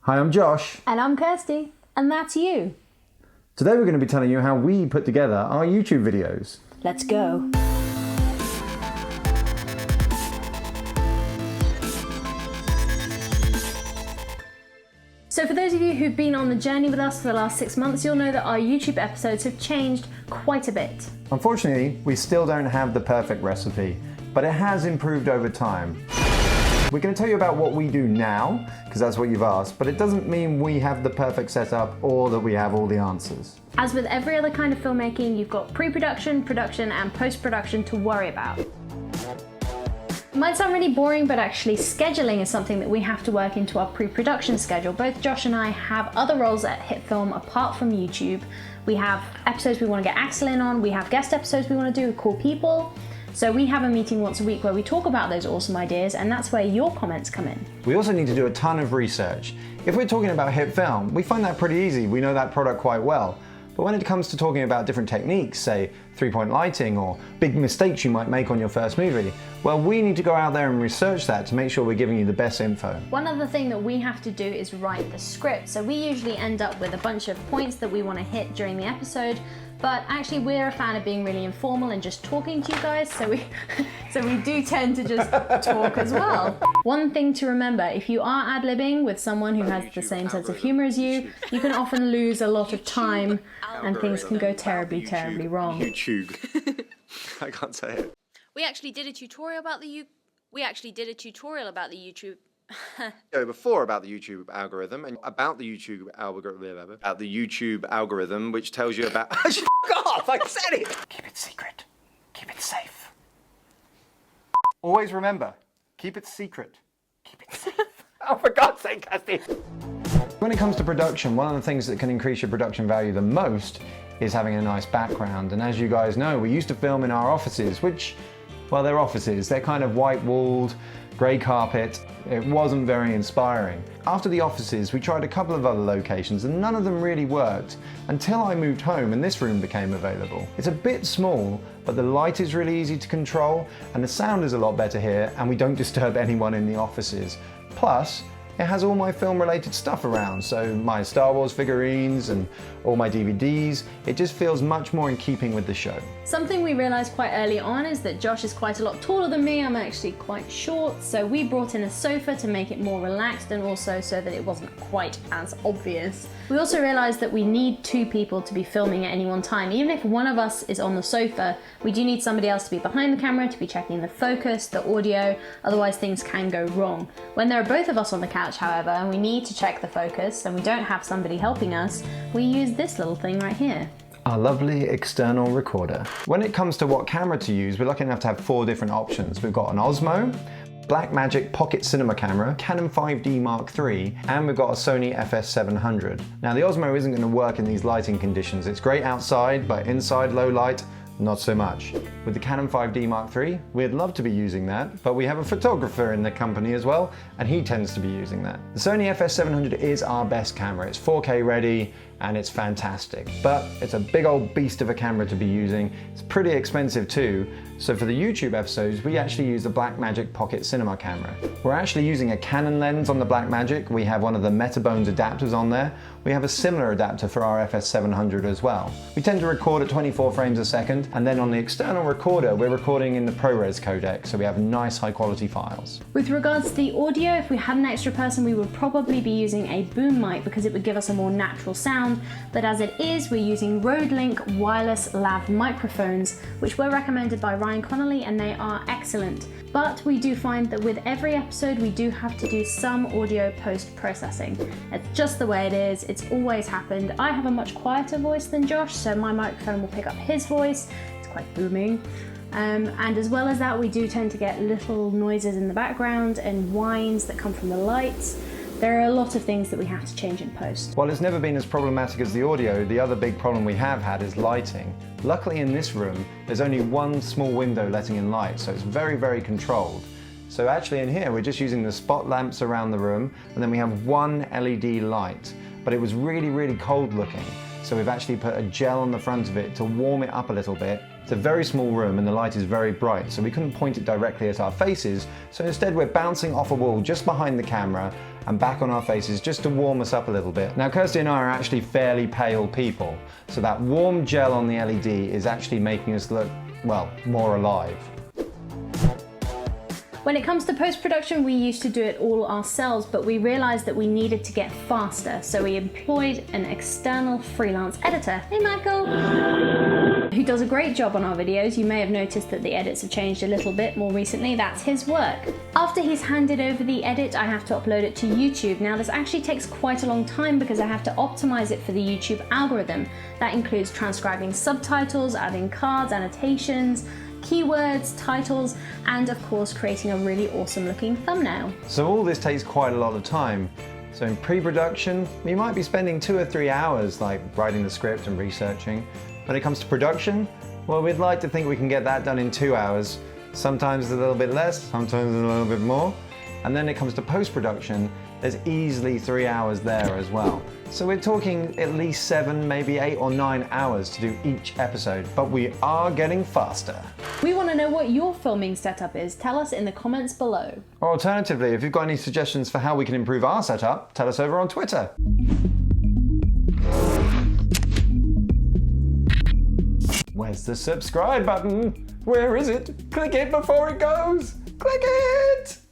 Hi, I'm Josh. And I'm Kirsty. And that's you. Today we're going to be telling you how we put together our YouTube videos. Let's go. So for those of you who've been on the journey with us for the last 6 months, you'll know that our YouTube episodes have changed quite a bit. Unfortunately, we still don't have the perfect recipe, but it has improved over time. We're going to tell you about what we do now, because that's what you've asked, but it doesn't mean we have the perfect setup or that we have all the answers. As with every other kind of filmmaking, you've got pre-production, production, and post-production to worry about. It might sound really boring, but actually scheduling is something that we have to work into our pre-production schedule. Both Josh and I have other roles at HitFilm apart from YouTube. We have episodes we want to get Axel in on, we have guest episodes we want to do with cool people. So we have a meeting once a week where we talk about those awesome ideas, and that's where your comments come in. We also need to do a ton of research. If we're talking about HitFilm, we find that pretty easy. We know that product quite well. But when it comes to talking about different techniques, say three-point lighting or big mistakes you might make on your first movie, well, we need to go out there and research that to make sure we're giving you the best info. One other thing that we have to do is write the script. So we usually end up with a bunch of points that we want to hit during the episode, but actually we're a fan of being really informal and just talking to you guys, so we do tend to just talk as well. One thing to remember, if you are ad-libbing with someone who has the same sense of humor as you, you can often lose a lot of time and things can go terribly, terribly wrong. YouTube. I can't say it. We actually did a tutorial about the YouTube. Before about the YouTube algorithm and about the YouTube algorithm, which tells you about. Fuck off! I said it. Keep it secret. Keep it safe. Always remember, keep it secret. Keep it safe. Oh, for God's sake, Kirsty. When it comes to production, one of the things that can increase your production value the most is having a nice background. And as you guys know, we used to film in our offices, which, well, they're offices. They're kind of white-walled, grey carpet. It wasn't very inspiring. After the offices, we tried a couple of other locations and none of them really worked until I moved home and this room became available. It's a bit small, but the light is really easy to control and the sound is a lot better here and we don't disturb anyone in the offices. Plus, it has all my film-related stuff around, so my Star Wars figurines and all my DVDs. It just feels much more in keeping with the show. Something we realized quite early on is that Josh is quite a lot taller than me. I'm actually quite short, so we brought in a sofa to make it more relaxed and also so that it wasn't quite as obvious. We also realized that we need 2 people to be filming at any one time. Even if one of us is on the sofa, we do need somebody else to be behind the camera, to be checking the focus, the audio, otherwise things can go wrong. When there are both of us on the couch, however, and we need to check the focus and we don't have somebody helping us, we use this little thing right here. Our lovely external recorder. When it comes to what camera to use, we're lucky enough to have 4 different options. We've got an Osmo, Blackmagic Pocket Cinema camera, Canon 5D Mark III, and we've got a Sony FS700. Now the Osmo isn't going to work in these lighting conditions. It's great outside, but inside low light, not so much. With the Canon 5D Mark III, we'd love to be using that, but we have a photographer in the company as well, and he tends to be using that. The Sony FS700 is our best camera. It's 4K ready, and it's fantastic, but it's a big old beast of a camera to be using. It's pretty expensive too, so for the YouTube episodes, we actually use the Blackmagic Pocket Cinema camera. We're actually using a Canon lens on the Blackmagic. We have one of the Metabones adapters on there. We have a similar adapter for our FS700 as well. We tend to record at 24 frames a second, and then on the external recorder, we're recording in the ProRes codec, so we have nice high quality files. With regards to the audio, if we had an extra person, we would probably be using a boom mic because it would give us a more natural sound, but as it is, we're using Rode Link wireless lav microphones, which were recommended by Ryan Connolly, and they are excellent. But we do find that with every episode, we do have to do some audio post-processing. It's just the way it is. It's always happened. I have a much quieter voice than Josh, so my microphone will pick up his voice. It's quite booming. And as well as that, we do tend to get little noises in the background and whines that come from the lights. There are a lot of things that we have to change in post. While it's never been as problematic as the audio, the other big problem we have had is lighting. Luckily in this room, there's only one small window letting in light, so it's very, very controlled. So actually in here, we're just using the spot lamps around the room, and then we have one LED light. But it was really, really cold looking. So we've actually put a gel on the front of it to warm it up a little bit. It's a very small room and the light is very bright, so we couldn't point it directly at our faces. So instead we're bouncing off a wall just behind the camera and back on our faces just to warm us up a little bit. Now Kirsty and I are actually fairly pale people, so that warm gel on the LED is actually making us look, well, more alive. When it comes to post-production, we used to do it all ourselves, but we realized that we needed to get faster, so we employed an external freelance editor. Hey Michael! Who does a great job on our videos. You may have noticed that the edits have changed a little bit more recently. That's his work. After he's handed over the edit, I have to upload it to YouTube. Now this actually takes quite a long time because I have to optimize it for the YouTube algorithm. That includes transcribing subtitles, adding cards, annotations, keywords, titles, and of course creating a really awesome looking thumbnail. So all this takes quite a lot of time. So in pre-production, you might be spending 2 or 3 hours like writing the script and researching. When it comes to production, well, we'd like to think we can get that done in 2 hours. Sometimes a little bit less, sometimes a little bit more. And then it comes to post-production, there's easily 3 hours there as well. So we're talking at least 7, maybe 8 or 9 hours to do each episode, but we are getting faster. We want to know what your filming setup is. Tell us in the comments below. Or alternatively, if you've got any suggestions for how we can improve our setup, tell us over on Twitter. Where's the subscribe button? Where is it? Click it before it goes! Click it!